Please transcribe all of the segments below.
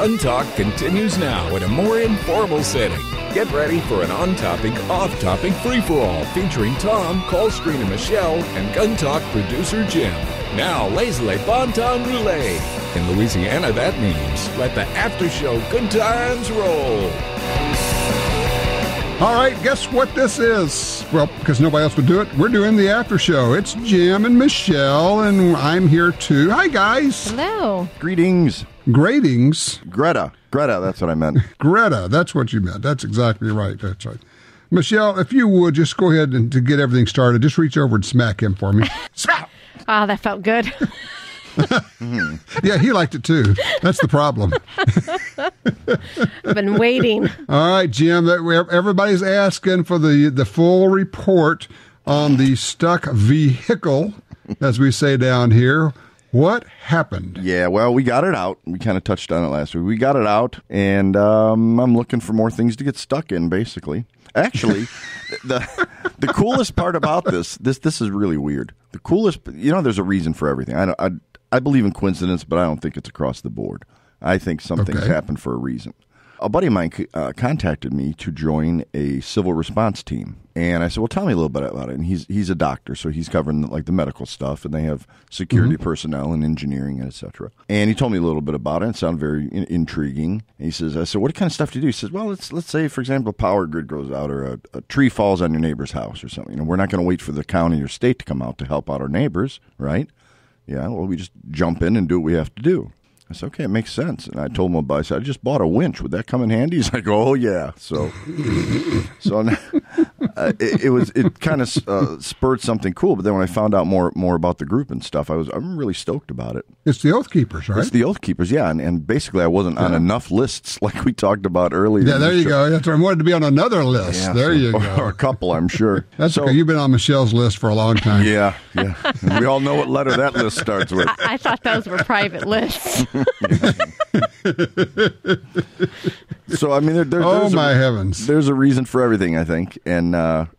Gun Talk continues now in a more informal setting. Get ready for an on-topic, off-topic free-for-all featuring Tom, call screener Michelle, and Gun Talk producer Jim. Now, lazily bon temps roulette. In Louisiana, that means let the after-show good times roll. All right, guess what this is? Well, because nobody else would do it, we're doing the after show. It's Jim and Michelle, and I'm here too. Hi, guys. Hello. Greetings. Gratings. Greta, that's what I meant. Greta, that's what you meant. That's exactly right. That's right. Michelle, if you would, just go ahead and to get everything started, just reach over and smack him for me. Smack! Oh, that felt good. Yeah, he liked it too. That's the problem. I've been waiting. All right, Jim, everybody's asking for the full report on the stuck vehicle, as we say down here. What happened? Yeah, well, we got it out. We kind of touched on it last week. We got it out, and I'm looking for more things to get stuck in, basically. Actually, the coolest part about this is really weird. The coolest, there's a reason for everything. I believe in coincidence, but I don't think it's across the board. I think some things happen for a reason. A buddy of mine contacted me to join a civil response team. And I said, well, tell me a little bit about it. And he's a doctor, so he's covering like the medical stuff, and they have security personnel and engineering, et cetera. And he told me a little bit about it. It sounded very intriguing. And I said, what kind of stuff do you do? He says, well, let's say, for example, a power grid goes out or a tree falls on your neighbor's house or something. We're not going to wait for the county or state to come out to help out our neighbors, right? Yeah, well, we just jump in and do what we have to do. I said, okay, it makes sense. And I told him about it. I said, I just bought a winch. Would that come in handy? He's like, oh, yeah. So it kind of spurred something cool. But then when I found out more about the group and stuff, I'm really stoked about it. It's the Oathkeepers, right? It's the Oathkeepers, yeah. And basically, I wasn't on enough lists like we talked about earlier. Yeah, there you go. That's right. I wanted to be on another list. Yeah, there you go. Or a couple, I'm sure. That's okay. You've been on Michelle's list for a long time. Yeah. And we all know what letter that list starts with. I thought those were private lists. So, I mean, heavens. There's a reason for everything, I think. And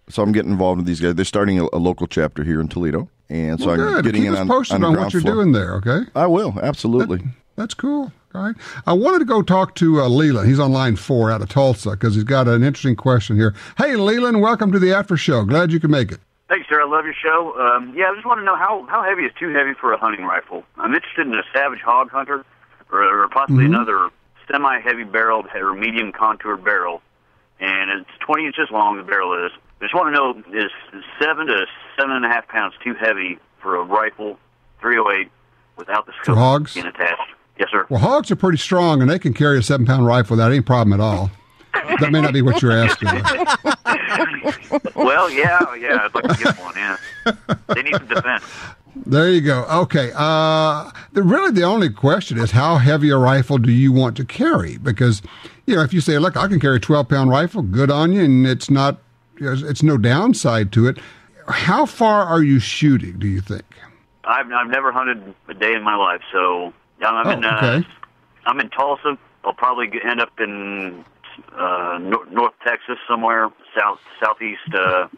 so I'm getting involved with these guys. They're starting a local chapter here in Toledo. And so I'm getting Keep in us posted on what you're doing there, okay? I will, absolutely. That's cool. All right. I wanted to go talk to Leland. He's on line 4 out of Tulsa because he's got an interesting question here. Hey, Leland, welcome to the After Show. Glad you could make it. Thanks, sir. I love your show. I just want to know how heavy is too heavy for a hunting rifle? I'm interested in a Savage Hog Hunter or possibly another semi-heavy barreled or medium contour barrel. And it's 20 inches long, the barrel is. I just want to know, is 7 to 7.5 pounds too heavy for a rifle, 308, without the scope being attached? Yes, sir. Well, hogs are pretty strong, and they can carry a 7-pound rifle without any problem at all. That may not be what you're asking. Well, yeah, I'd like to get one, yeah. They need some defense. There you go. Okay. Really, the only question is how heavy a rifle do you want to carry? Because, if you say, look, I can carry a 12-pound rifle, good on you, and it's not, it's no downside to it. How far are you shooting, do you think? I've never hunted a day in my life, so I'm in Tulsa. I'll probably end up in North Texas somewhere, southeast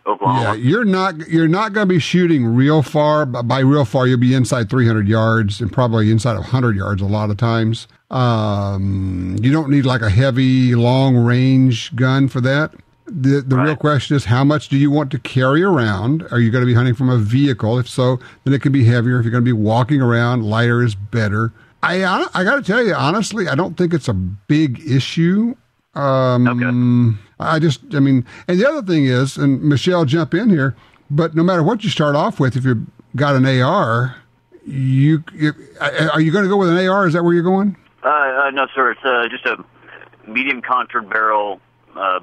Oklahoma. Yeah, you're not going to be shooting real far. By real far, you'll be inside 300 yards and probably inside 100 yards a lot of times. You don't need like a heavy, long-range gun for that. The real question is, how much do you want to carry around? Are you going to be hunting from a vehicle? If so, then it can be heavier. If you're going to be walking around, lighter is better. I got to tell you, honestly, I don't think it's a big issue. And the other thing is, and Michelle, jump in here, but no matter what you start off with, if you've got an AR, are you going to go with an AR? Is that where you're going? No, sir. It's just a medium contoured barrel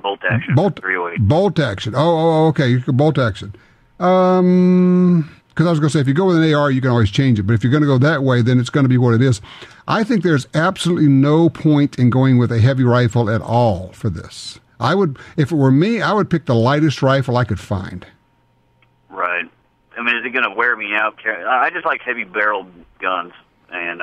bolt action. 308. Bolt action. Oh, okay. You can bolt action. Because I was going to say, if you go with an AR, you can always change it. But if you're going to go that way, then it's going to be what it is. I think there's absolutely no point in going with a heavy rifle at all for this. If it were me, I would pick the lightest rifle I could find. Right. Is it going to wear me out? I just like heavy barreled guns, and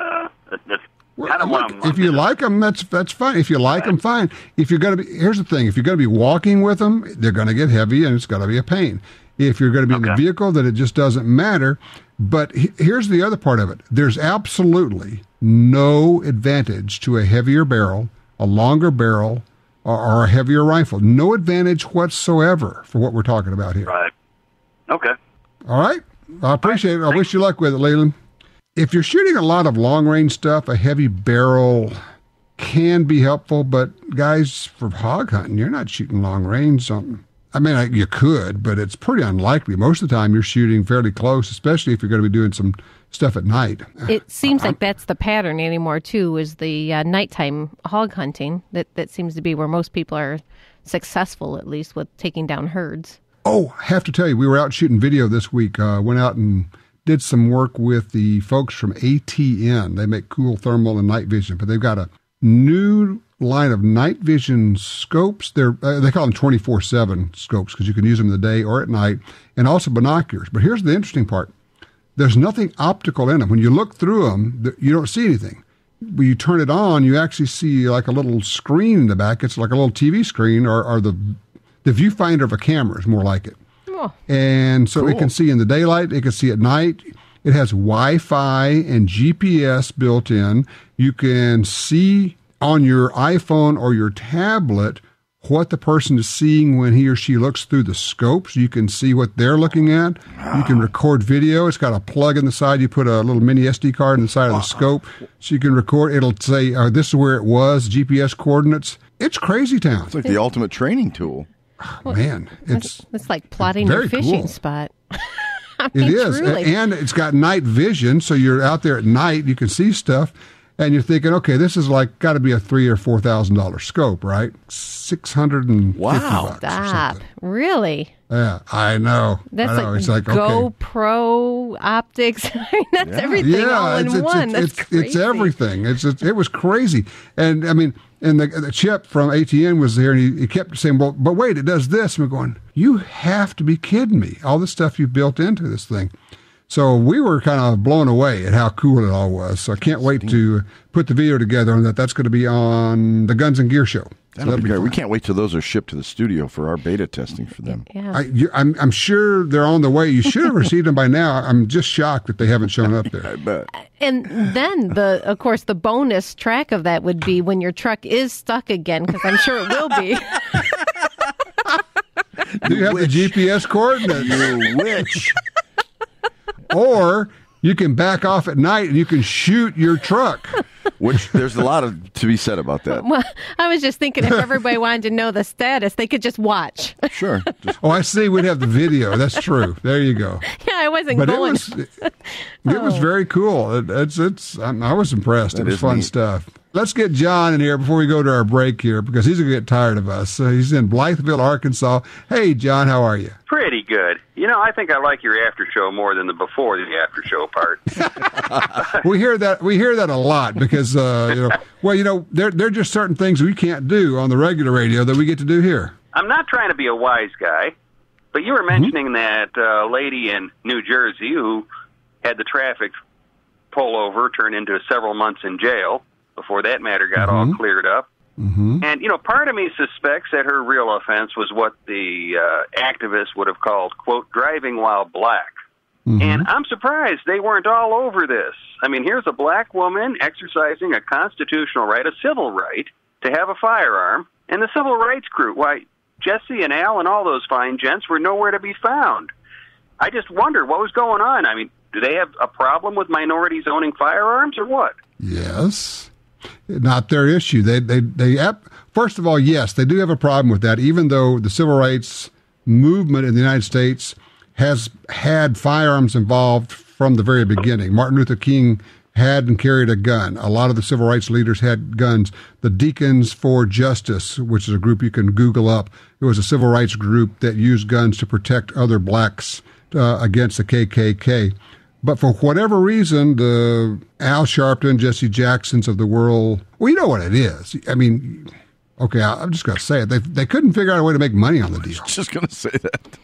that's Kind of Look, if you like them, that's fine. If you like them, fine. If you're going to be, here's the thing: if you're going to be walking with them, they're going to get heavy, and it's going to be a pain. If you're going to be in the vehicle, then it just doesn't matter. But here's the other part of it: there's absolutely no advantage to a heavier barrel, a longer barrel, or a heavier rifle. No advantage whatsoever for what we're talking about here. Right. Okay. All right. I appreciate it. I wish you luck with it, Leland. If you're shooting a lot of long-range stuff, a heavy barrel can be helpful, but guys, for hog hunting, you're not shooting long-range something. I mean, you could, but it's pretty unlikely. Most of the time, you're shooting fairly close, especially if you're going to be doing some stuff at night. It seems like that's the pattern anymore, too, is the nighttime hog hunting. That seems to be where most people are successful, at least, with taking down herds. Oh, I have to tell you, we were out shooting video this week. Went out and did some work with the folks from ATN. They make cool thermal and night vision, but they've got a new line of night vision scopes. They call them 24/7 scopes because you can use them in the day or at night, and also binoculars. But here's the interesting part. There's nothing optical in them. When you look through them, you don't see anything. When you turn it on, you actually see like a little screen in the back. It's like a little TV screen or the viewfinder of a camera is more like it. Oh, and so it can see in the daylight, it can see at night. It has Wi-Fi and GPS built in. You can see on your iPhone or your tablet what the person is seeing when he or she looks through the scopes. You can see what they're looking at. You can record video. It's got a plug in the side. You put a little mini SD card in the side of the scope so you can record. It'll say, this is where it was, GPS coordinates. It's crazy town. It's like the ultimate training tool. Oh, man, it's like plotting your fishing spot. I mean, it is. Truly. And it's got night vision, so you're out there at night, you can see stuff, and you're thinking, okay, this is like got to be a $3,000 or $4,000 scope, right? $650 Wow, or something. Really? Yeah, I know. That's I know. It's like GoPro optics. I mean, that's everything all in one. That's crazy. It's everything. It was crazy. And I mean, and the Chip from ATN was there, and he kept saying, well, but wait, it does this. And we're going, you have to be kidding me. All the stuff you've built into this thing. So we were kind of blown away at how cool it all was. So I can't wait to put the video together on that. That's going to be on the Guns and Gear Show. That'll be great. We can't wait till those are shipped to the studio for our beta testing for them. Yeah. I'm sure they're on the way. You should have received them by now. I'm just shocked that they haven't shown up there. I bet. And then, of course, the bonus track of that would be when your truck is stuck again, because I'm sure it will be. Do you have the GPS coordinates? You wish. Or you can back off at night and you can shoot your truck. Which there's a lot to be said about that. Well, I was just thinking if everybody wanted to know the status, they could just watch. Sure. Oh, I see. We'd have the video. That's true. There you go. Yeah, I wasn't but going. It was very cool. I was impressed. It was fun stuff. Let's get John in here before we go to our break here because he's going to get tired of us. He's in Blytheville, Arkansas. Hey, John, how are you? Pretty good. I think I like your after show more than the before the after show part. We hear that a lot because there are just certain things we can't do on the regular radio that we get to do here. I'm not trying to be a wise guy, but you were mentioning that lady in New Jersey who had the traffic pull over turn into several months in jail before that matter got all cleared up. Mm-hmm. And, part of me suspects that her real offense was what the activists would have called, quote, driving while black. Mm-hmm. And I'm surprised they weren't all over this. I mean, here's a black woman exercising a constitutional right, a civil right, to have a firearm. And the civil rights crew, why, Jesse and Al and all those fine gents were nowhere to be found. I just wonder what was going on. I mean, do they have a problem with minorities owning firearms or what? Yes. Not their issue. They first of all, yes, they do have a problem with that, even though the civil rights movement in the United States has had firearms involved from the very beginning. Martin Luther King had and carried a gun. A lot of the civil rights leaders had guns. The Deacons for Justice, which is a group you can Google up, it was a civil rights group that used guns to protect other blacks against the KKK. But for whatever reason, the Al Sharpton, Jesse Jacksons of the world, well, you know what it is. I mean, okay, I'm just going to say it. They couldn't figure out a way to make money on the deal. I was just going to say that.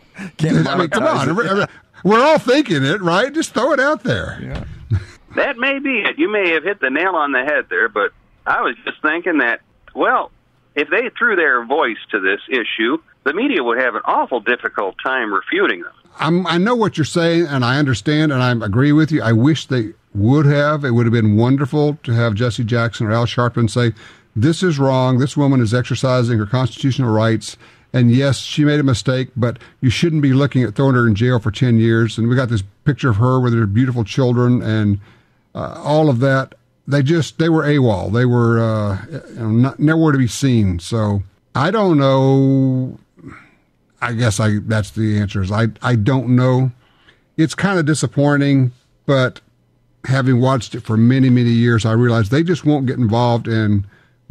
Come on. We're all thinking it, right? Just throw it out there. Yeah. That may be it. You may have hit the nail on the head there, but I was just thinking that, well, if they threw their voice to this issue, the media would have an awful difficult time refuting them. I know what you're saying, and I understand, and I agree with you. I wish they would have. It would have been wonderful to have Jesse Jackson or Al Sharpton say, this is wrong. This woman is exercising her constitutional rights. And yes, she made a mistake, but you shouldn't be looking at throwing her in jail for 10 years. And we got this picture of her with her beautiful children and all of that. They were AWOL. They were nowhere to be seen. So I don't know. I guess that's the answer is I don't know. It's kind of disappointing, but having watched it for many, many years, I realize they just won't get involved in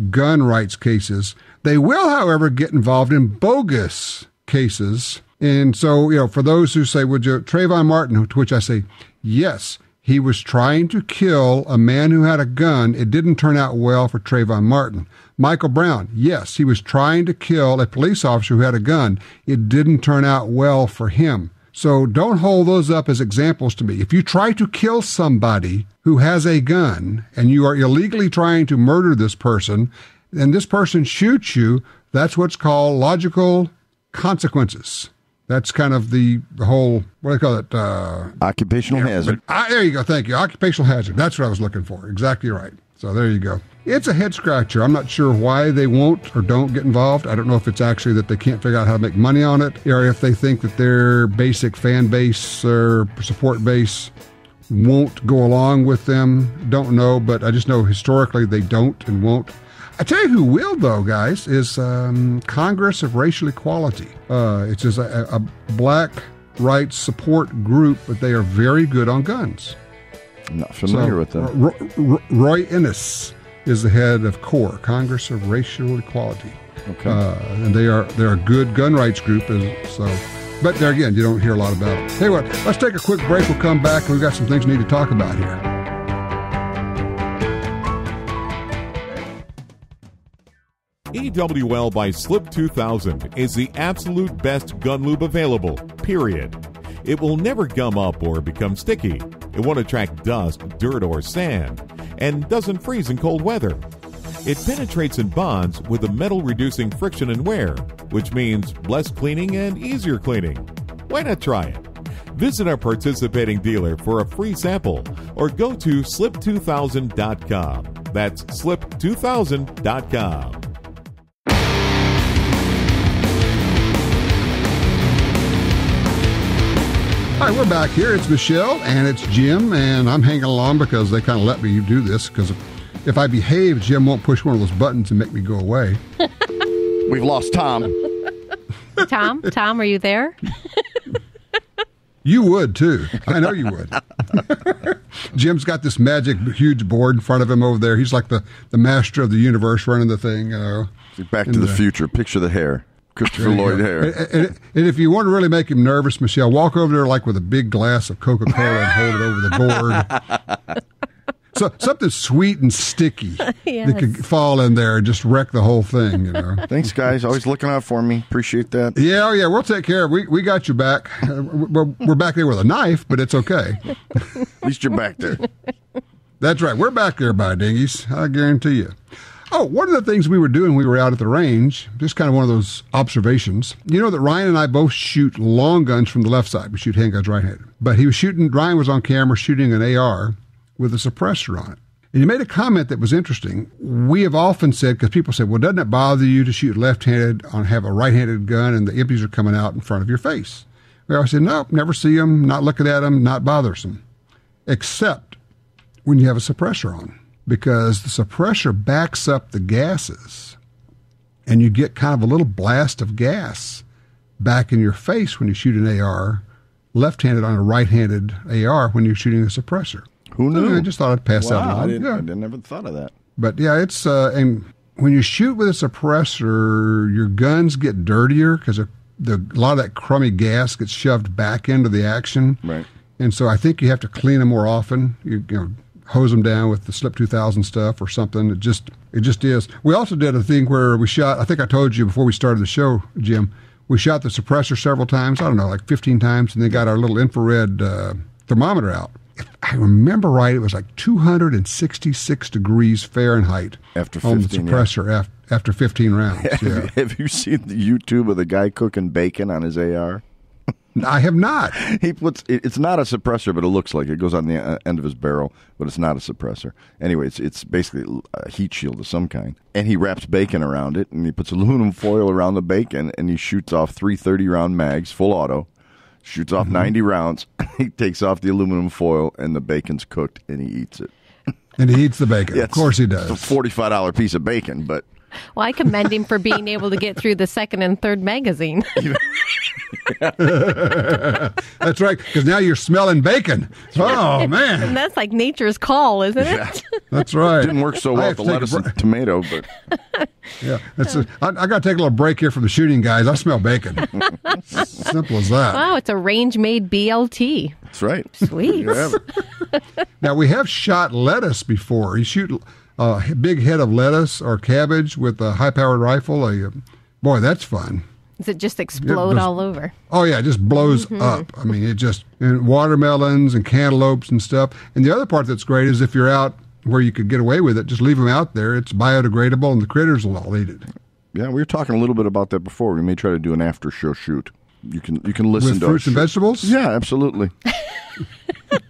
gun rights cases. They will, however, get involved in bogus cases. And so, for those who say, would you, Trayvon Martin, to which I say, yes, he was trying to kill a man who had a gun. It didn't turn out well for Trayvon Martin. Michael Brown, yes, he was trying to kill a police officer who had a gun. It didn't turn out well for him. So don't hold those up as examples to me. If you try to kill somebody who has a gun and you are illegally trying to murder this person, and this person shoots you, that's what's called logical consequences. That's kind of the whole, what do they call it? Occupational hazard. There you go. Thank you. Occupational hazard. That's what I was looking for. Exactly right. So there you go. It's a head scratcher. I'm not sure why they won't or don't get involved. I don't know if it's actually that they can't figure out how to make money on it, or if they think that their basic fan base or support base won't go along with them. Don't know, but I just know historically they don't and won't. I tell you who will, though, guys, is Congress of Racial Equality. It's just a black rights support group, but they are very good on guns. I'm not familiar with them. Roy Innis is the head of CORE, Congress of Racial Equality. Okay. And they're a good gun rights group. But there again, you don't hear a lot about it. Tell you what, let's take a quick break. We'll come back, and we've got some things we need to talk about here. EWL by Slip 2000 is the absolute best gun lube available, period. It will never gum up or become sticky. It won't attract dust, dirt, or sand, and doesn't freeze in cold weather. It penetrates and bonds with a metal-reducing friction and wear, which means less cleaning and easier cleaning. Why not try it? Visit our participating dealer for a free sample or go to slip2000.com. That's slip2000.com. All right, we're back here. It's Michelle and it's Jim, and I'm hanging along because they kind of let me do this, because if I behave, Jim won't push one of those buttons and make me go away. We've lost Tom. Tom, are you there? You would, too. I know you would. Jim's got this magic huge board in front of him over there. He's like the master of the universe running the thing. Back to the future. Picture the hair. Christopher Lloyd hair. And if you want to really make him nervous, Michelle, walk over there like with a big glass of Coca-Cola and hold it over the board. So something sweet and sticky Yes. that could fall in there and just wreck the whole thing, Thanks, guys. Always looking out for me. Appreciate that. Yeah, we'll take care of it. We got you back. We're back there with a knife, but it's okay. At least you're back there. That's right. We're back there by dingies. I guarantee you. Oh, one of the things we were doing, we were out at the range, just kind of one of those observations. You know that Ryan and I both shoot long guns from the left side. We shoot handguns right-handed. But Ryan was on camera shooting an AR with a suppressor on it. And you made a comment that was interesting. We have often said, because people say, well, doesn't it bother you to shoot left-handed have a right-handed gun and the empties are coming out in front of your face? We always said, nope, never see them, not looking at them, not bothersome. Except when you have a suppressor on. Because the suppressor backs up the gases, and you get kind of a little blast of gas back in your face when you shoot an AR, left-handed on a right-handed AR when you're shooting a suppressor. Who knew? I just thought I'd pass that along. I never thought of that. But yeah, it's and when you shoot with a suppressor, your guns get dirtier because a lot of that crummy gas gets shoved back into the action. Right. And so I think you have to clean them more often. You hose them down with the Slip 2000 stuff or something. It just is. We also did a thing where we shot, I think I told you before we started the show, Jim, we shot the suppressor several times, I don't know, like 15 times, and then got our little infrared thermometer out. I remember right, it was like 266 degrees Fahrenheit After on 15, the suppressor after 15 rounds. Yeah. Have you seen the YouTube of the guy cooking bacon on his AR? I have not. He puts it's not a suppressor, but it looks like it goes on the end of his barrel, but it's not a suppressor. Anyway, it's basically a heat shield of some kind, and he wraps bacon around it, and he puts aluminum foil around the bacon, and he shoots off 3 30-round mags, full auto, shoots off 90 rounds. He takes off the aluminum foil, and the bacon's cooked, and he eats it. And he eats the bacon. Yeah, of course he does. It's a $45 piece of bacon, but. Well, I commend him for being able to get through the second and third magazine. That's right, because now you're smelling bacon. Oh, man. And that's like nature's call, isn't it? Yeah. That's right. Didn't work so well with the lettuce and tomato, but. Yeah, I got to take a little break here from the shooting, guys. I smell bacon. Simple as that. Wow, it's a range-made BLT. That's right. Sweet. You have it. Now, we have shot lettuce before. You shoot a big head of lettuce or cabbage with a high-powered rifle. Boy, that's fun. Does it just explode all over? Oh, yeah, it just blows up. I mean, and watermelons and cantaloupes and stuff. And the other part that's great is if you're out where you could get away with it, just leave them out there. It's biodegradable, and the critters will all eat it. Yeah, we were talking a little bit about that before. We may try to do an after-show shoot. You can listen with to fruits and vegetables? Yeah, absolutely.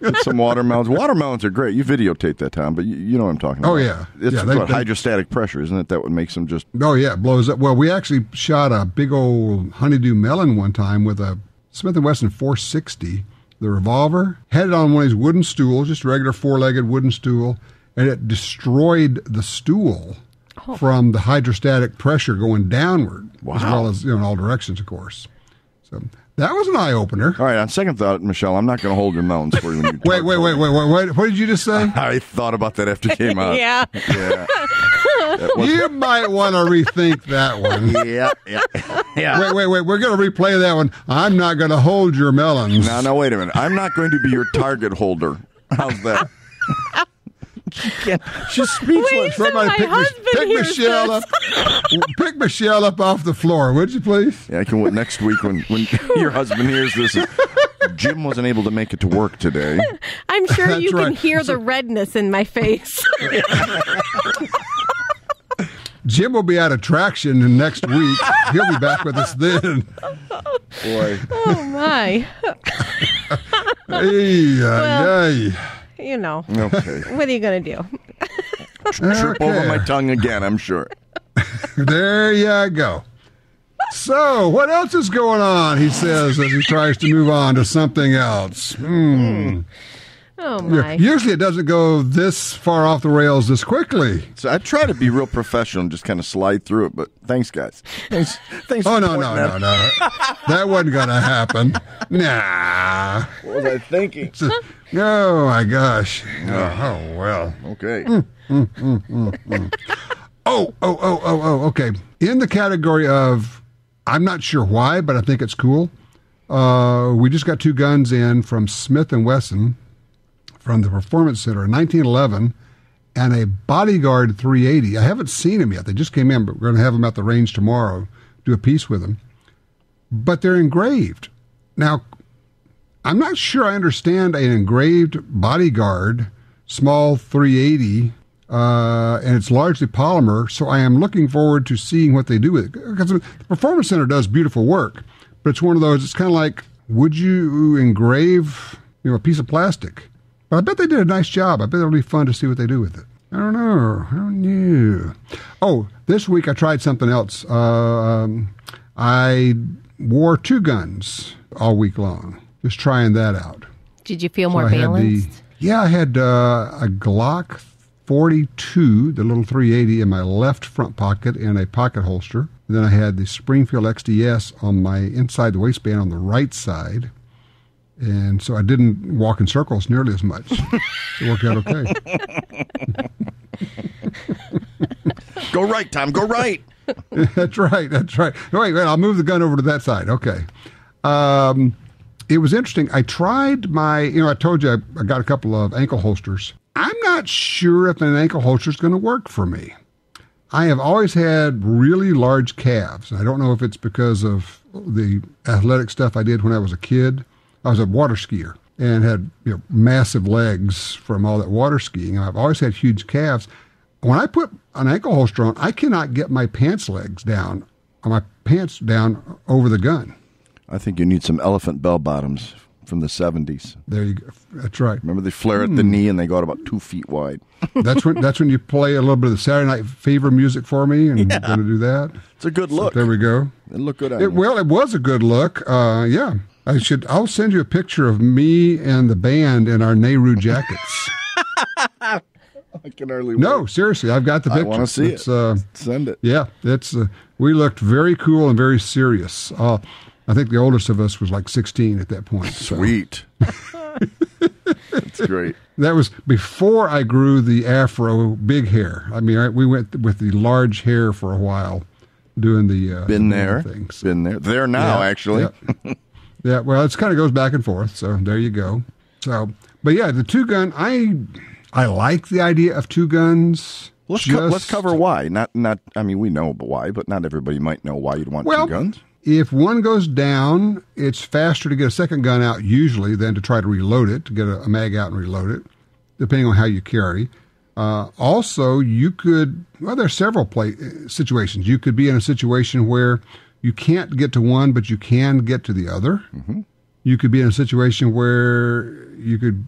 Get some watermelons. Watermelons are great. You videotape that, Tom, but you know what I'm talking about. Oh, yeah. It's Yeah, about hydrostatic pressure, isn't it? That what makes them just... Oh, yeah, it blows up. Well, we actually shot a big old honeydew melon one time with a Smith & Wesson 460, the revolver. Had it on one of these wooden stools, just a regular 4-legged wooden stool, and it destroyed the stool from the hydrostatic pressure going downward, as well as in all directions, of course. So that was an eye-opener. All right, on second thought, Michelle, I'm not going to hold your melons for you. When you Wait. What did you just say? I thought about that after it came out. Yeah. You might want to rethink that one. Yeah. Wait. We're going to replay that one. I'm not going to hold your melons. No, wait a minute. I'm not going to be your target holder. How's that? She's speechless. Wait, so Somebody pick Michelle up. Pick Michelle up off the floor, would you please? Yeah, I can. Next week when your husband hears this, Jim wasn't able to make it to work today. I'm sure That's you can right. hear the redness in my face. Jim will be out of traction in next week. He'll be back with us then. Boy. Oh, my. Hey. You know. Okay. What are you going to do? Trip over my tongue again, I'm sure. There you go. So, what else is going on, he says, as he tries to move on to something else. Oh, my. Usually it doesn't go this far off the rails this quickly. So I try to be real professional and just kind of slide through it, but thanks, guys. Thanks Oh, for no. pointing that out. That wasn't going to happen. Nah. What was I thinking? Oh, my gosh. Oh, well. Okay. Okay. In the category of, I'm not sure why, but I think it's cool. We just got 2 guns in from Smith & Wesson from the Performance Center in 1911 and a Bodyguard 380. I haven't seen them yet. They just came in, but we're going to have them at the range tomorrow, do a piece with them. But they're engraved. Now, I'm not sure I understand an engraved Bodyguard small 380, and it's largely polymer, so I am looking forward to seeing what they do with it. Because the Performance Center does beautiful work, but it's one of those, it's kind of like, would you engrave a piece of plastic? But I bet they did a nice job. I bet it'll be fun to see what they do with it. I don't know. Oh, this week I tried something else. I wore 2 guns all week long, just trying that out. Did you feel more balanced? I had a Glock 42, the little 380, in my left front pocket in a pocket holster. Then I had the Springfield XDS on my inside the waistband on the right side. And so I didn't walk in circles nearly as much. It worked out okay. Go right, Tom. Go right. That's right. Wait, I'll move the gun over to that side. Okay. It was interesting. I tried I told you I got a couple of ankle holsters. I'm not sure if an ankle holster is going to work for me. I have always had really large calves. I don't know if it's because of the athletic stuff I did when I was a kid. I was a water skier. and had massive legs from all that water skiing. I've always had huge calves. When I put an ankle holster on, I cannot get my pants legs down, or my pants down over the gun. I think you need some elephant bell bottoms from the 70s. There you go. That's right. Remember, they flare at the knee and they go out about 2 feet wide. That's when you play a little bit of the Saturday Night Fever music for me, and I'm going to do that. It's a good look. So there we go. It looked good on you. Well, it was a good look. Yeah. I'll send you a picture of me and the band in our Nehru jackets. I can hardly wait. No, seriously, I've got the picture. I want to see it. Send it. Yeah, we looked very cool and very serious. I think the oldest of us was like 16 at that point. Sweet. That's great. That was before I grew the afro big hair. I mean, we went with the large hair for a while doing the Been there. things. Been there. There now, actually. Yeah. Yeah, well, it kind of goes back and forth, so there you go. So, but yeah, the two-gun, I like the idea of two guns. Let's cover why. Not. I mean, we know why, but not everybody might know why you'd want two guns. If one goes down, it's faster to get a second gun out usually than to try to reload it, to get a mag out and reload it, depending on how you carry. Also, you could, there's several situations. You could be in a situation where you can't get to one, but you can get to the other. Mm-hmm. You could be in a situation where you could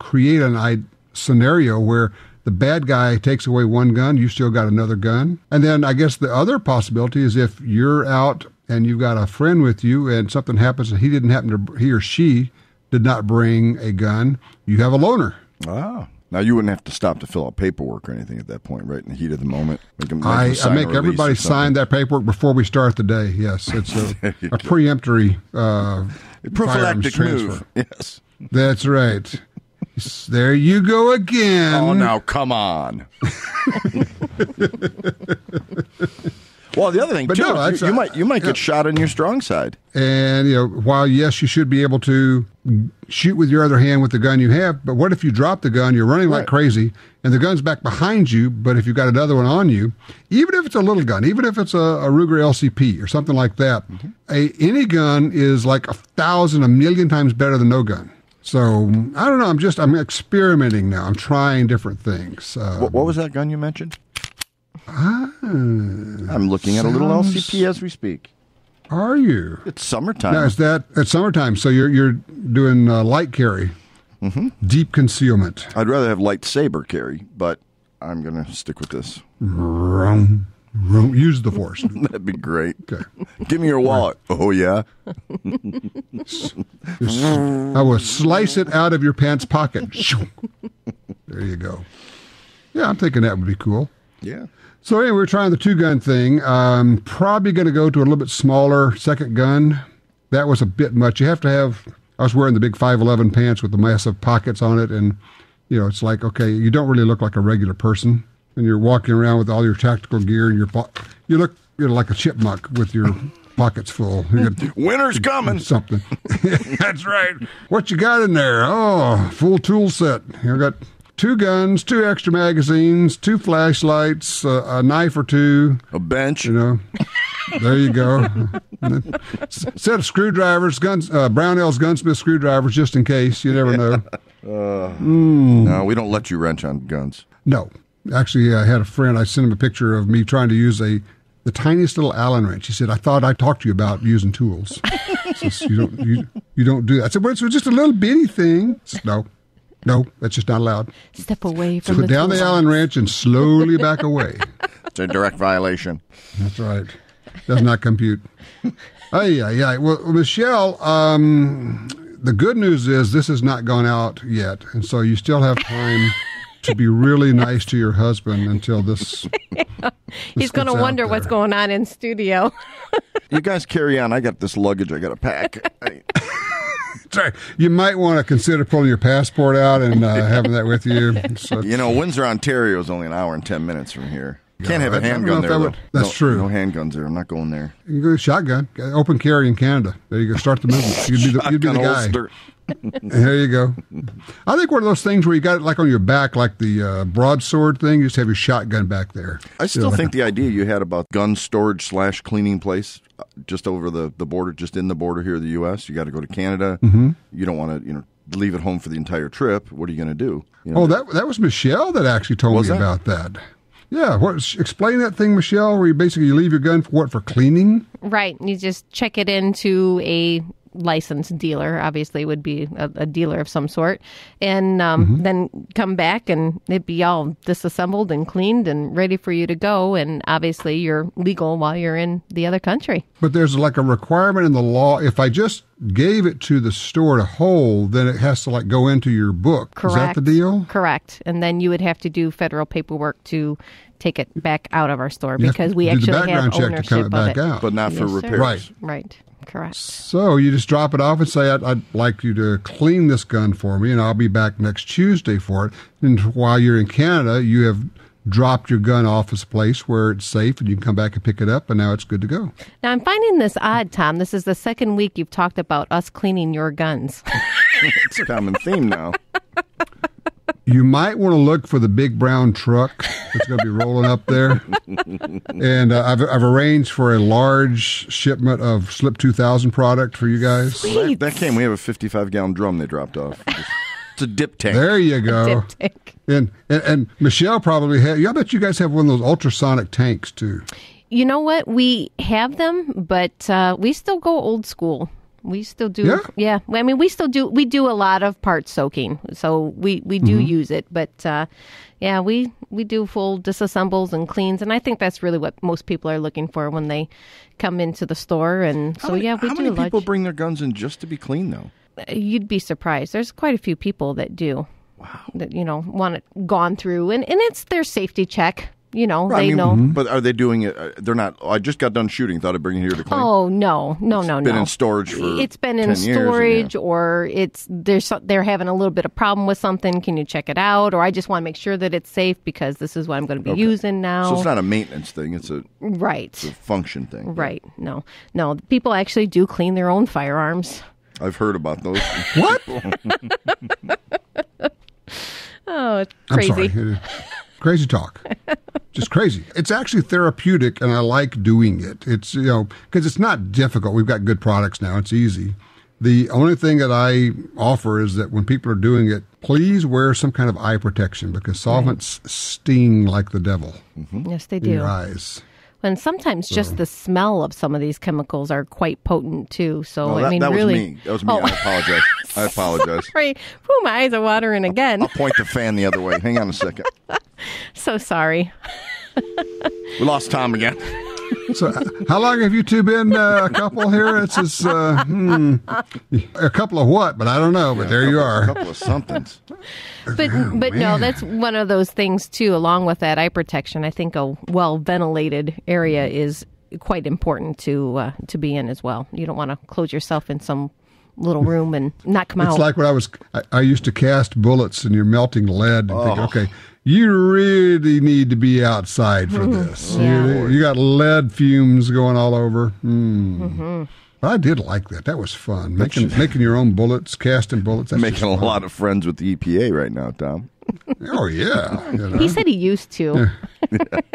create a scenario where the bad guy takes away one gun, you still got another gun. And then I guess the other possibility is if you're out and you've got a friend with you and something happens and he or she did not bring a gun, you have a loaner. Ah. Now, you wouldn't have to stop to fill out paperwork or anything at that point, right? In the heat of the moment. I make everybody sign that paperwork before we start the day. Yes, it's a preemptory prophylactic move. Yes. That's right. There you go again. Oh, now, come on. Well, the other thing, you might get shot on your strong side. And, while, yes, you should be able to shoot with your other hand with the gun you have, but what if you drop the gun, you're running like crazy, and the gun's back behind you, but if you've got another one on you, even if it's a little gun, even if it's a Ruger LCP or something like that, any gun is like 1,000, 1,000,000 times better than no gun. So, I don't know, I'm experimenting now. I'm trying different things. What was that gun you mentioned? I'm looking at a little LCP as we speak. Are you? It's summertime. Now, it's summertime, so you're doing light carry, deep concealment. I'd rather have lightsaber carry, but I'm going to stick with this. Use the force. That'd be great. Okay. Give me your wallet. Oh, yeah? I will slice it out of your pants pocket. There you go. Yeah, I'm thinking that would be cool. Yeah. So anyway, we're trying the two-gun thing. Probably going to go to a little bit smaller second gun. That was a bit much. You have to have... I was wearing the big 511 pants with the massive pockets on it, and, it's like, okay, you don't really look like a regular person, and you're walking around with all your tactical gear, and you look like a chipmunk with your pockets full. Winter's coming. Something. That's right. What you got in there? Oh, full tool set. I got 2 guns, 2 extra magazines, 2 flashlights, a knife or 2. A bench. There you go. Set of screwdrivers, Brownell's gunsmith screwdrivers, just in case. You never know. No, we don't let you wrench on guns. No. Actually, I had a friend, I sent him a picture of me trying to use the tiniest little Allen wrench. He said, I thought I talked to you about using tools. Says, you don't do that. I said, well, it's just a little bitty thing. Said, no, that's just not allowed. Step away from so put down the Allen wrench and slowly back away. It's a direct violation. That's right. Does not compute. Yeah. Well, Michelle, the good news is this has not gone out yet, and so you still have time to be really nice to your husband until this. He's going to wonder what's going on in studio. You guys carry on. I got this luggage I got to pack. Sorry, you might want to consider pulling your passport out and having that with you. So, Windsor, Ontario is only an hour and 10 minutes from here. Can't have a handgun there, That's true. No handguns there. I'm not going there. You can go to shotgun. Open carry in Canada. There you go. Start the movement. You'd be the guy. Holster. There you go. I think one of those things where you got it like on your back, like the broadsword thing, you just have your shotgun back there. I still think the idea you had about gun storage / cleaning place just over the border, just in the border here in the U.S., you got to go to Canada. Mm-hmm. You don't want to, leave it home for the entire trip. What are you going to do? Oh, that was Michelle that actually told me about that. Yeah, explain that thing, Michelle, where you leave your gun for cleaning? Right. You just check it into a licensed dealer, obviously would be a dealer of some sort, and then come back and it'd be all disassembled and cleaned and ready for you to go, and obviously you're legal while you're in the other country. But there's like a requirement in the law. If I just gave it to the store to hold, then it has to go into your book. Correct. Is that the deal? Correct. And then you would have to do federal paperwork to take it back out of our store because we actually have ownership of it. Out. But not for repairs. Right. Correct. So you just drop it off and say, I'd like you to clean this gun for me, and I'll be back next Tuesday for it. And while you're in Canada, you have dropped your gun off as a place where it's safe, and you can come back and pick it up, and now it's good to go. Now, I'm finding this odd, Tom. This is the second week you've talked about us cleaning your guns. It's a common theme now. You might want to look for the big brown truck that's going to be rolling up there. And I've arranged for a large shipment of Slip 2000 product for you guys. Well, that came. We have a 55-gallon drum they dropped off. It's a dip tank. There you go. Dip tank. And Michelle probably has. I bet you guys have one of those ultrasonic tanks, too. You know what? We have them, but we still go old school. We still do. Yeah. I mean, we do a lot of part soaking. So we do use it. But, we do full disassembles and cleans. And I think that's really what most people are looking for when they come into the store. And so, we do a lot. How many people bring their guns in just to be clean, though? You'd be surprised. There's quite a few people that do. Wow. That, want it gone through. And it's their safety check. They know. But are they doing it? They're not. I just got done shooting. Thought I'd bring it here to clean. Oh no! It's been in storage for. It's been in storage, or they're having a little bit of problem with something. Can you check it out? Or I just want to make sure that it's safe because this is what I'm going to be using now. So it's not a maintenance thing. It's a It's a function thing. Right? No. People actually do clean their own firearms. I've heard about those. What? Oh, it's crazy. I'm sorry. Crazy talk. Just crazy. It's actually therapeutic, and I like doing it. It's, because it's not difficult. We've got good products now. It's easy. The only thing that I offer is that when people are doing it, please wear some kind of eye protection because solvents sting like the devil. Yes, they do. In your eyes. And sometimes just the smell of some of these chemicals are quite potent, too. So, that really. Was me. I apologize. I apologize. Sorry. My eyes are watering again. I'll point the fan the other way. Hang on a second. So sorry. We lost Tom again. So, how long have you two been a couple here? It's just, a couple of what? But I don't know. But there you are. A couple of somethings. But no, that's one of those things too. Along with that eye protection, I think a well ventilated area is quite important to be in as well. You don't want to close yourself in some little room and not come out. It's like when I used to cast bullets and you're melting lead and thinking, okay, you really need to be outside for this. Yeah. You got lead fumes going all over. But I did like that. That was fun. Making your own bullets, casting bullets. That's making a lot of friends with the EPA right now, Tom. Oh yeah. He said he used to.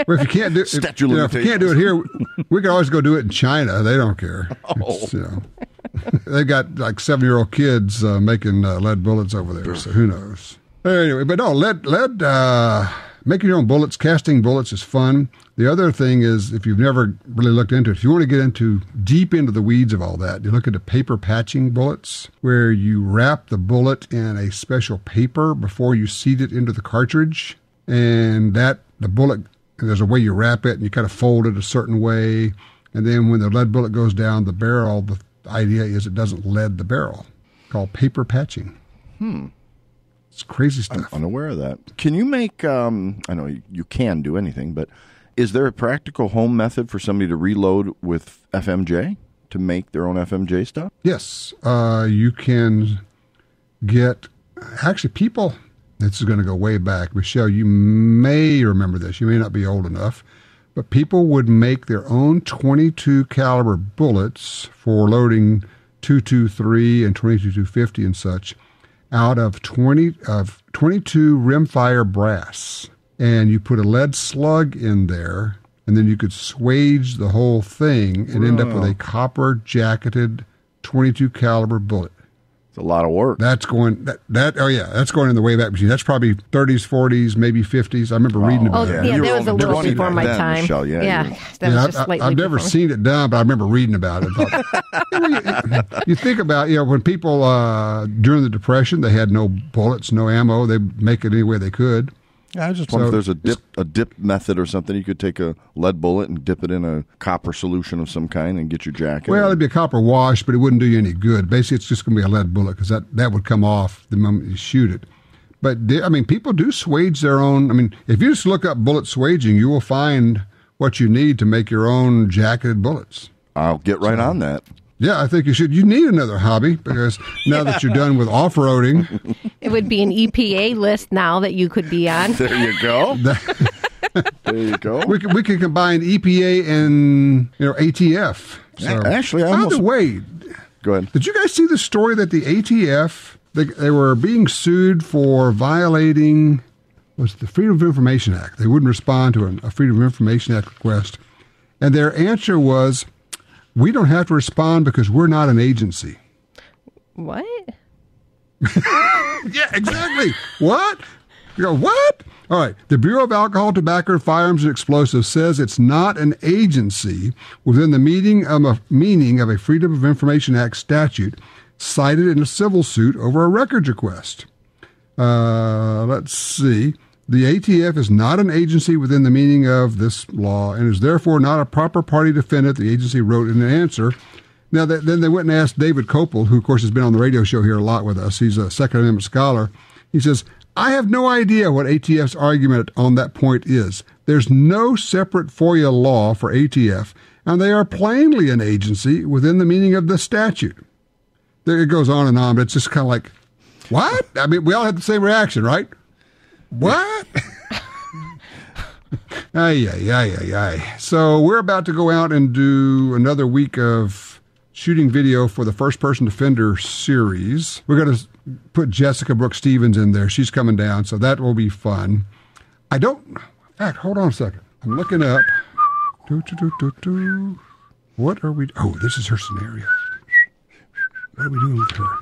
Well, if you can't do it here, we can always go do it in China. They don't care. They've got like 7-year-old kids making lead bullets over there. So who knows? Anyway, but no, lead. Making your own bullets, casting bullets is fun. The other thing is, if you've never really looked into it, if you want to get deep into the weeds of all that, you look into paper patching bullets, where you wrap the bullet in a special paper before you seat it into the cartridge. And the bullet, there's a way you wrap it, and you kind of fold it a certain way. And then when the lead bullet goes down the barrel, the idea is it doesn't lead the barrel. Called paper patching. It's crazy stuff. I'm unaware of that. Can you make, I know you can do anything, but is there a practical home method for somebody to reload with FMJ to make their own FMJ stuff? Yes. You can get, actually people, this is going to go way back. Michelle, you may remember this. You may not be old enough, but people would make their own .22 caliber bullets for loading .223 and .22-250 and such out of 22 rimfire brass. And you put a lead slug in there, and then you could swage the whole thing and end up with a copper-jacketed .22 caliber bullet. It's a lot of work. That's going that's going in the Wayback Machine. That's probably 30s, 40s, maybe 50s. I remember reading about it. Yeah, that was a little before my time. Michelle, That was just slightly I've never before. seen it done, but I remember reading about it. You think about, when people during the Depression, they had no bullets, no ammo. They make it any way they could. I just wonder if there's a dip method or something. You could take a lead bullet and dip it in a copper solution of some kind and get your jacket. Well, it'd be a copper wash, but it wouldn't do you any good. Basically, it's just going to be a lead bullet because that would come off the moment you shoot it. But, people do swage their own. If you just look up bullet swaging, you will find what you need to make your own jacketed bullets. I'll get right on that. Yeah, I think you should. You need another hobby because now that you're done with off-roading. It would be an EPA list now that you could be on. There you go. There you go. We can combine EPA and ATF. So, actually, by the way, go ahead. Did you guys see the story that the ATF they were being sued for violating the Freedom of Information Act? They wouldn't respond to a Freedom of Information Act request, and their answer was, "We don't have to respond because we're not an agency." What? Yeah, exactly. What? You go, what? All right. The Bureau of Alcohol, Tobacco, Firearms, and Explosives says it's not an agency within the meaning of a Freedom of Information Act statute cited in a civil suit over a records request. Let's see. The ATF is not an agency within the meaning of this law and is therefore not a proper party defendant, the agency wrote in an answer. Now, then they went and asked David Kopel, who, of course, has been on the radio show here a lot with us. He's a Second Amendment scholar. He says, "I have no idea what ATF's argument on that point is. There's no separate FOIA law for ATF, and they are plainly an agency within the meaning of the statute." There it goes on, but it's just kind of like, what? We all had the same reaction, right? What? Ay. So we're about to go out and do another week of shooting video for the First Person Defender series. We're going to put Jessica Brooks Stevens in there. She's coming down, so that will be fun. In fact, hold on a second. I'm looking up. What are we... Oh, this is her scenario. What are we doing with her?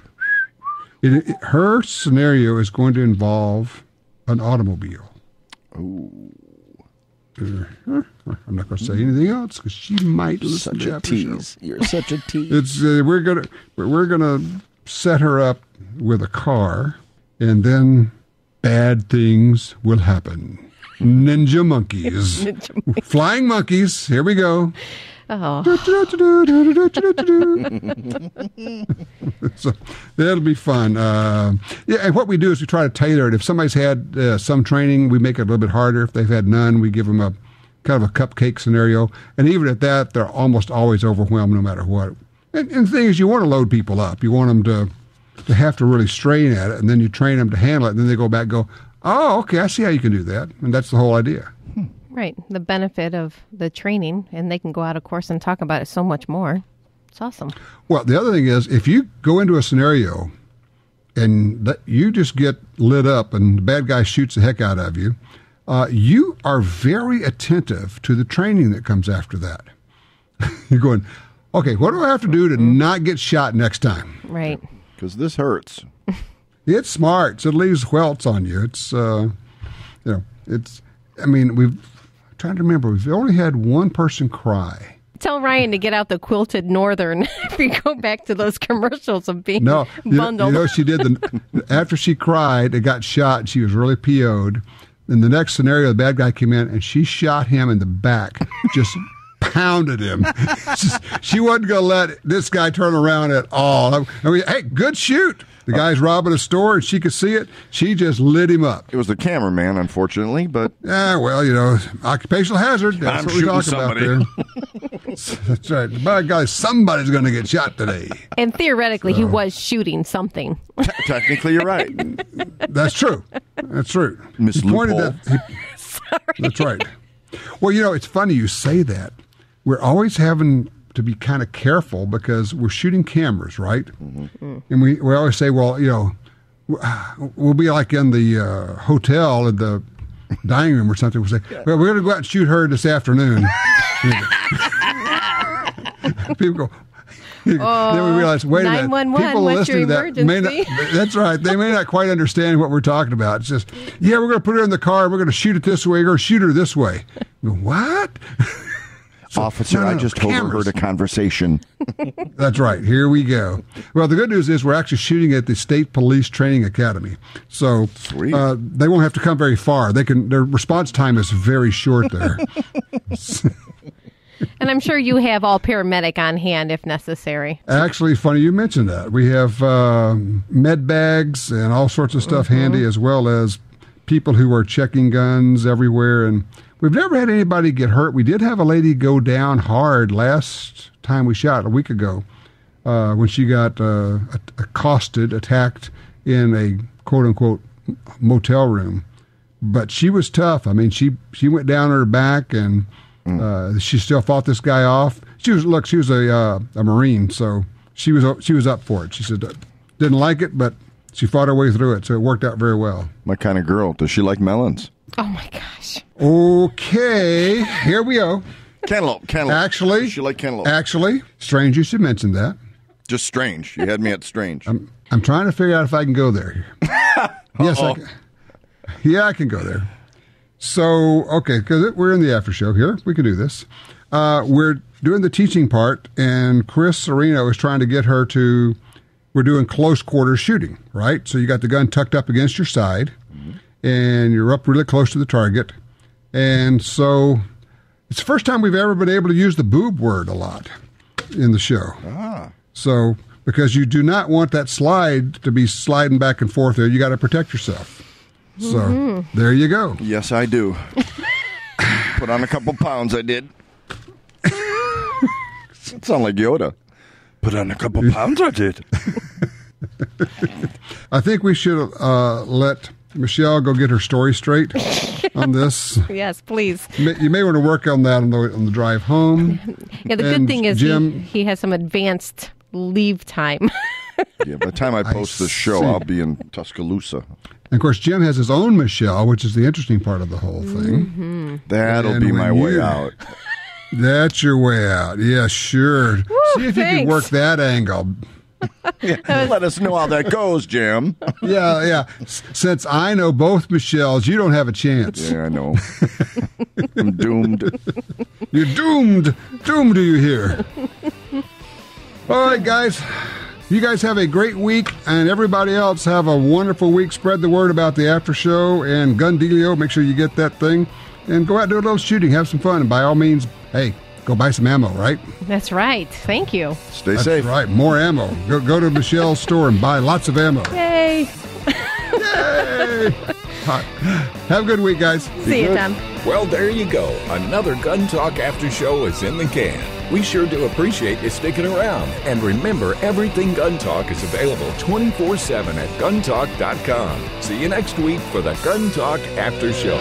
Her scenario is going to involve an automobile. Oh. I'm not going to say anything else because she might listen to that show. You're such a tease. It's we're gonna set her up with a car, and then bad things will happen. Ninja monkeys, flying monkeys. Here we go. Oh. So that'll be fun. And what we do is we try to tailor it. If somebody's had some training, we make it a little bit harder. If they've had none, we give them a kind of a cupcake scenario. And even at that, they're almost always overwhelmed no matter what. And the thing is, you want to load people up. You want them to have to really strain at it, and then you train them to handle it, and then they go back and go, oh, okay, I see how you can do that. And that's the whole idea. Right. The benefit of the training, and they can go out of course and talk about it so much more. It's awesome. Well, the other thing is, if you go into a scenario and you just get lit up and the bad guy shoots the heck out of you, you are very attentive to the training that comes after that. You're going, okay, what do I have to do to not get shot next time? Right. Because this hurts. It smarts. It leaves welts on you. It's, trying to remember, we've only had one person cry. Tell Ryan to get out the quilted northern if you go back to those commercials of being bundled. She did after she cried and got shot, and she was really PO'd. In the next scenario, the bad guy came in and she shot him in the back, just pounded him. She wasn't going to let this guy turn around at all. Hey, good shoot. The guy's robbing a store, and she could see it. She just lit him up. It was the cameraman, unfortunately, but... Yeah, well, occupational hazard. That's what we talk about there. That's right. By God, somebody's going to get shot today. And theoretically, he was shooting something. Technically, you're right. That's true. That's true. Miss Loophole. Sorry. That's right. Well, it's funny you say that. We're always having to be kind of careful because we're shooting cameras, right? Mm-hmm. And we always say, well, we'll be like in the hotel in the dining room or something. We'll say, well, we're going to go out and shoot her this afternoon. People go, Then we realized, wait a minute, 911, people what's your listening to that may emergency? not, that's right, they may not quite understand what we're talking about. It's just, yeah, we're going to put her in the car, we're going to shoot it this way, we're going to shoot her this way. What? Officer, no, I just overheard a conversation. That's right. Here we go. Well, the good news is we're actually shooting at the State Police Training Academy, so they won't have to come very far. Their response time is very short there. And I'm sure you have all paramedic on hand if necessary. Actually, funny you mentioned that. We have med bags and all sorts of stuff handy, as well as people who are checking guns everywhere. And we've never had anybody get hurt. We did have a lady go down hard last time we shot, a week ago, when she got attacked in a quote-unquote motel room. But she was tough. I mean, she went down on her back, and she still fought this guy off. She was a Marine, so she was up for it. She said didn't like it, but she fought her way through it, so it worked out very well. My kind of girl. Does she like melons? Oh my gosh. Okay, here we go. Cantaloupe. Actually, does she like cantaloupe? Actually, strange you should mention that. Just strange. You had me at strange. I'm trying to figure out if I can go there. Yes, I can. Yeah, I can go there. So, okay, because we're in the after show here. We can do this. We're doing the teaching part, and Chris Sereno is trying to get her to, we're doing close quarters shooting, right? So you got the gun tucked up against your side, and you're up really close to the target. And so it's the first time we've ever been able to use the boob word a lot in the show. So, because you do not want that slide to be sliding back and forth there, you got to protect yourself. So, there you go. Yes, I do. Put on a couple pounds, I did. It sounds like Yoda. Put on a couple pounds, I did. I think we should let Michelle go get her story straight on this. Yes, please. You may want to work on that on the drive home. Yeah, the good thing is he has some advanced leave time. Yeah, by the time I post the show, I'll be in Tuscaloosa. And of course, Jim has his own Michelle, which is the interesting part of the whole thing. That'll be my way out. That's your way out. Yeah, sure. Woo, see if you can work that angle. Yeah, let us know how that goes, Jim. Yeah. Since I know both Michelles, you don't have a chance. Yeah, I know. I'm doomed. You're doomed. Doomed, do you hear? All right, guys. You guys have a great week, and everybody else have a wonderful week. Spread the word about the after show and Gun Dealio. Make sure you get that thing. And go out and do a little shooting. Have some fun. And by all means, hey, go buy some ammo, right? That's right. Thank you. Stay safe. Right. More ammo. Go to Michelle's store and buy lots of ammo. Yay. Yay. Have a good week, guys. See you, Tom. Well, there you go. Another Gun Talk After Show is in the can. We sure do appreciate you sticking around. And remember, everything Gun Talk is available 24/7 at guntalk.com. See you next week for the Gun Talk After Show.